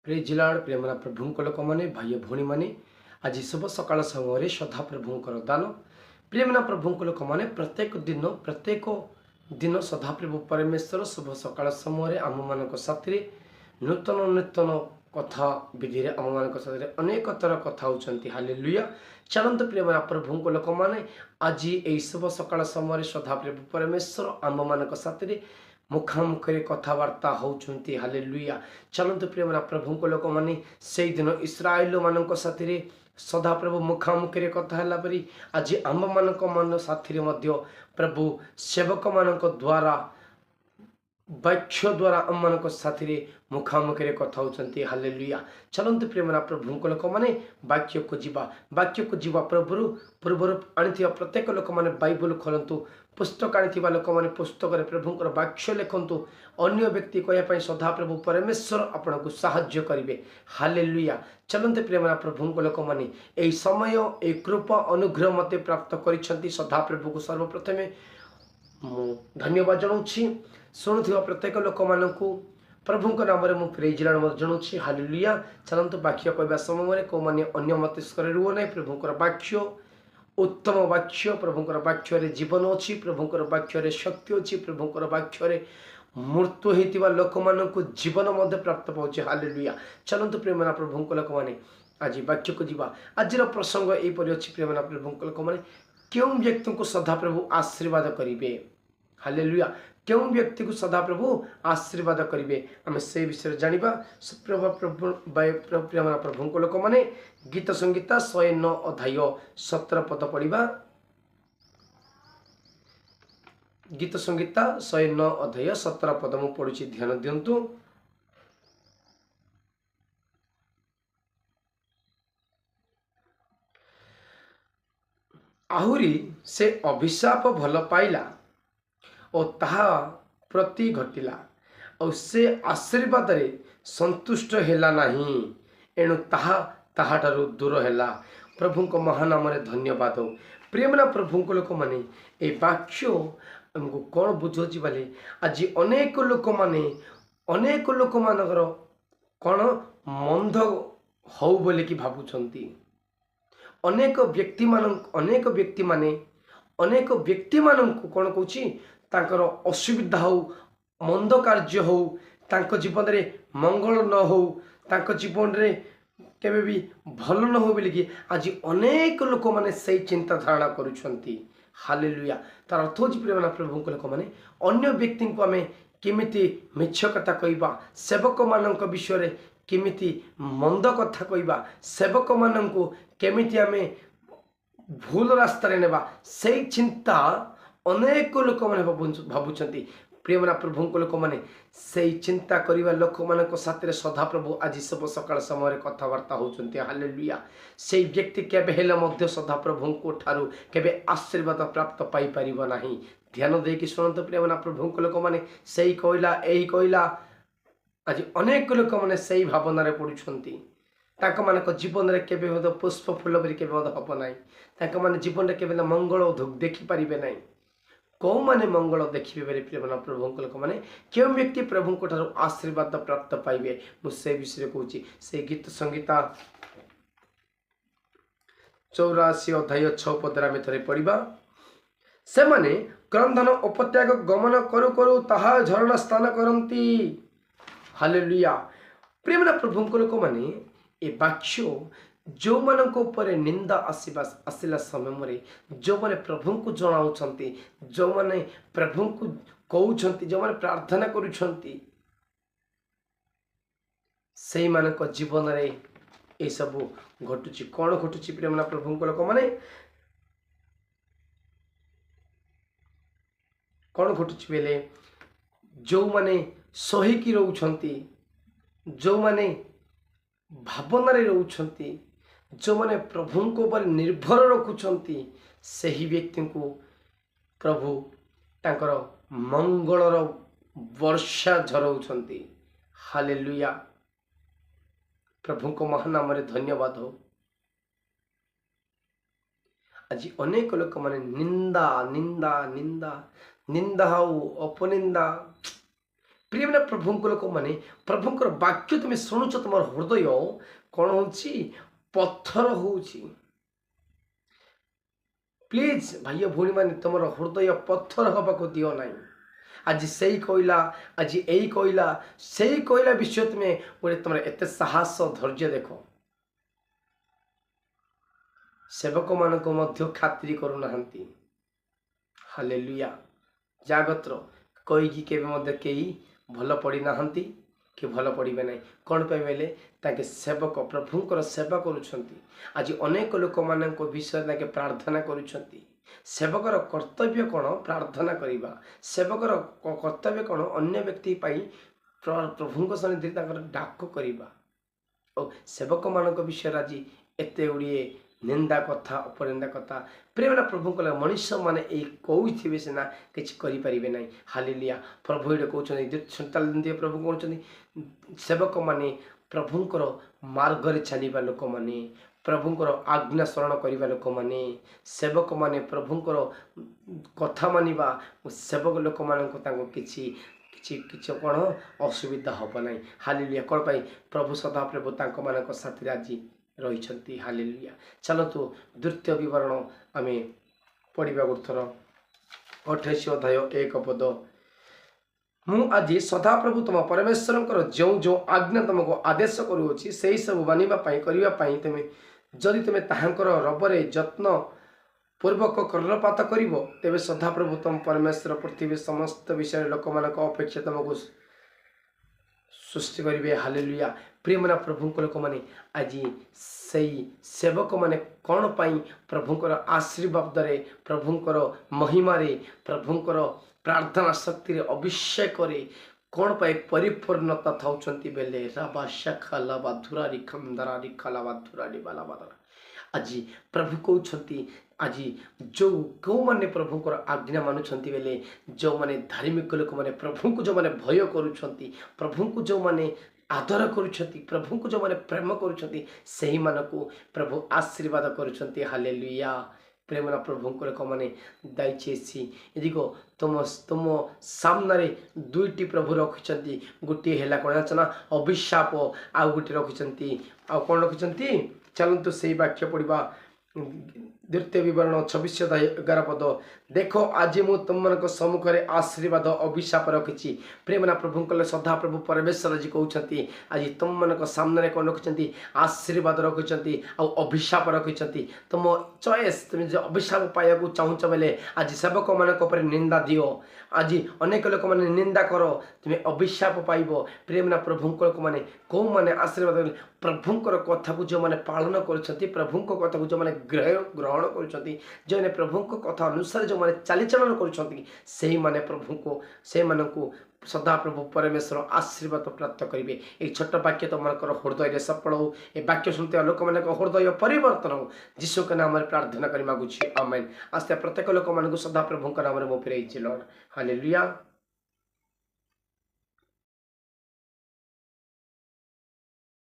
Praise Lord प्रेमना प्रभुंकर लोक मैंने भाई भौणी मैंने आज शुभ सकाल समय सदा प्रभुंकर दान प्रेमना प्रभुंकर लोक मैंने प्रत्येक दिन सदा प्रभु परमेश्वर शुभ सकाल समय आम मान साथी नूतन नूतन कथा विधि आम मान साथी अनेक थर कथा होती हालेलुया। चलते प्रेमना प्रभुंकर लोक मैंने आज यही शुभ सकाल समय सदा प्रभु परमेश्वर आम मान साथी मुखामुखी कथबार्ता होती हालेलुया। चलते प्रेमना प्रभु लोक मैंने से दिन इस्राएल मान साथी सदा प्रभु मुखामुखी कथा है परी आज आम मान साथी प्रभु सेवक मान द्वारा वाक्य द्वारा आम मान साथी मुखामुखी कथा होती हालेलुया। चलते प्रेमना प्रभु लोक मैंने वाक्य को जीवा पूर्व आनी प्रत्येक लोक मैंने बाइबल खोलतु पुस्तक आनी लोक मैंने पुस्तक प्रभुंर वाक्य लिखतु अन्य व्यक्ति कहवाई सदा प्रभु परमेश्वर आपन को साहाय्य करेंगे हालेलुया। चलते प्रेमना प्रभु लोक मैंने यही समय ये कृपा अनुग्रह मत प्राप्त कर सदा प्रभु को सर्वप्रथमे धन्यवाद जनाऊँगी। शुणुवा प्रत्येक लोक मानू प्रभु नाम मुझे प्रेज जनाऊँगी हालेलुया। चलते वाक्य कहवा समय कौ मैंने अन्य मस्तिष्क रुह ना प्रभुंर वाक्य उत्तम वाक्य प्रभुंर वाक्य जीवन अच्छी प्रभुंर वाक्य शक्ति अच्छी प्रभुंर वाक्य मृत्यु होता लोक मान जीवन प्राप्त पाँच हालेलुया। चलते प्रेमना प्रभु लोक मैंने आज वाक्य को जीवा आज प्रसंग यहीपरि अच्छी प्रेमना प्रभु लोक मैंने क्यों व्यक्ति को सदा प्रभु आशीर्वाद करेंगे हालेलुया। क्यों व्यक्ति को सदा प्रभु आशीर्वाद करेंगे आम से विषय जाना प्रेमना प्रभु लोक मैंने गीत संगीता 109 अध्याय 17 पद पढ़ा। गीत संगीता 109 अध्याय 17 पद मु पढ़ुची ध्यान दिंतु। आहुरी से अभिशाप भल पाइला और ताहा प्रति घटिला और से आशीर्वाद रे संतुष्ट हेला नहीं एणु ताहा ताहाठारु दूर हेला। प्रभु को महानाम धन्यवाद हो। प्रेमना प्रभु को लोक माने ए वाक्य हमको कौन बुझे बाले आज अनेक लोक मानकर कौन मंद हो बोले कि भावुंट अनेक व्यक्ति मान कौन कहूँ असुविधा हो मंद कार्य हो जीवन में मंगल न हो जीवन में केबे भी भल न हो बोलिकी आज अनेक लोक मैंने से चिंता धारणा करुछंती हालेलुया। तार अर्थ हो प्रेमना प्रभु लोक मैंने अन्य व्यक्ति को आम केमिति मिछ कथा कहवा सेवक मान विषय केमिति मंद कथा कहवा सेवक मान केमिति आम भूल रास्ता नेबा से चिंता अनेक लोक मैंने भावुंट। प्रेमना प्रभु लोक मैंने से चिंता करवा लोक मान साथ सदा प्रभु आज सब सकाल समय कथबार्ता होती हालेलुया। से व्यक्ति केबे हेले सदा प्रभु को ठारू केबे आशीर्वाद प्राप्त पाई परिबो नाही। ध्यान देकी शुणु प्रेमना प्रभु लोक मैंने से कहला यही कहला आज अनेक लोक मैंने से भावना पड़ुंट जीवन में केबे पुष्प फूल भी केबे हम ना जीवन में केबे मंगल देखिपारे ना कौ मैंने मंगल देखिए बेले प्रेमना प्रभु लोक मैंने क्यों व्यक्ति प्रभु को ठारू आशीर्वाद प्राप्त पाइबे मुझे विषय कहूँ से गीत संगीता 84 अध्याय 6 पदर आम थे पढ़ा। से माने क्रंदन उपत्याग गमन करू करू ताहा झरणा स्थान करती हालेलुया। प्रेमना प्रभु लोक मैंने ए वाक्य जो मानक ऊपर निंदा आसला समय जो माने प्रभु को जनाऊँच जो माने प्रभु को कहते जो माने प्रार्थना करुछंती से मानक जीवन में ये सब घटुची कौन घटुची प्रेमना प्रभु लोक मैंने कौन घटुची बेले जो माने सहीकी रोचंती जो माने भावना रोचंती जो माने प्रभु को ऊपर निर्भर रखुंट से ही व्यक्ति को प्रभु तांकर मंगलर वर्षा झरौंट हालेलुया। प्रभु को महानाम धन्यवाद हो। आज अनेक लोक माने निंदा निंदा निंदा निंदा हो अपनिंदा प्रिय मैंने प्रभु लोक मैंने प्रभुंर वाक्य तुम शुणुच तुम हृदय कौन हो पत्थर हो प्लीज भाई भौणी मैंने तुम हृदय पत्थर हवा को दियो ना आज से कहला आज यही कहला से कहला विषय तुम्हें गोटे तुम एत साहस धैर्य देख सेवक मान खातिर करूना हालेलुया जागत्र कहीकि केवे कई भल पड़ी ना कि भल पड़े ना कौन पे बेले ताके सेवक प्रभुंकर सेवा करुछंती आज अनेक लोक मान विषय प्रार्थना करुछंती सेवकर कर्तव्य कौन प्रार्थना करवा सेवकर कर्तव्य कौन अन्य व्यक्ति प्रभु सन्निधि डाक करवा और सेवक मान विषय आज एत गुड़िए निंदा कथा अपनिंदा कथा प्रेम प्रभु को मनुष्य मैंने कौथे सीना किसी करें ना हालेलुया प्रभु ये कहते प्रभु कहते सेवक मैंने प्रभुंर मार्ग चलवा लोक मैंने प्रभुंर आज्ञा शरण करवा लोक मैंने सेवक मैंने प्रभुंर कथा मानिबा सेवक लोक मान किसी किसी कौन असुविधा हम ना हालेलुया कौन पाई प्रभु सदा प्रभु मान साथी आज रही हालेलुया चलतु द्वितीय विवरण आम पढ़ा गोथर 28 अध्याय 1 पद मु आज सदाप्रभु तुम परमेश्वर जो जो आज्ञा तुमको आदेश करुँच से सब मानवाई करने तुम्हें जदि तुम्हें ताहांकर रबरे जत्न पूर्वक कर्णपात कर तेरे सदाप्रभु तुम परमेश्वर पृथ्वी समस्त विषय लोक मान अपेक्षा तुमको सृष्टि करेंगे हालेलुया प्रिय मना प्रभु लोक मैंने आज से सेवक मैंने कौन पाई प्रभुंर आशीर्वाद रे प्रभुंर महिमारे प्रभुंर प्रार्थना शक्ति अभिषेक कौन पाई परिपूर्णता था बेले राबा शखला धुरारी खमदरारी खला धुरारी बाला बादरा आज प्रभु कहते आज जो कौ मैंने प्रभुंर आज्ञा मानुंट बेले जो मैंने धार्मिक लोक मैंने प्रभु को जो मैंने भय करुँच प्रभु को जो मैंने आदर करुँच प्रभु को जो मैंने प्रेम करुँच प्रभु आशीर्वाद करुँच हालेलुया प्रेमना प्रभुंर लोक मैंने दैसी यदि तुम तुम सामने दुईटी प्रभु रखिंट गोटे है कौन जाचना अभिशाप आउ गोटे रखिंट आउ कौन रखिंट चलतु से वाक्य पढ़ा द्वितीय विवरण 26 अध्याय 11 पद देख आज मु तुम मान सम्मुखें आशीर्वाद अभिशाप रखी प्रेमना प्रभु सदा प्रभु परमेश्वर जी कहते आज तुम मान सामने कौन रखिंट आशीर्वाद रखिंट अभिशाप रखिंट तुम चॉइस तुम जो अभिशाप पाइबा चाहूच बेले आज सेवक मान निंदा दियो आज अनेक लोक मैंने निंदा कर तुम्हें अभिशाप पाइब प्रेमना प्रभु लोक मैंने कौ मैंने आशीर्वाद प्रभुंर कथा को जो मैंने पालन कर प्रभु कथा को जो मैंने ग्रहण कर जो मैंने प्रभु कथा अनुसार जो मैंने चालीचलन कर प्रभु को से सदा प्रभु परमेश्वर आशीर्वाद प्राप्त करेंगे ये छोट वाक्य तुम हृदय सफल हो ये वाक्य सुनते लोक मान हृदय परिवर्तन हो जीशु के नाम प्रार्थना कर मागुची आमेन आस्ते प्रत्येक लोक मान सदा प्रभु नाम में मो फिर लॉर्ड हालेलुया।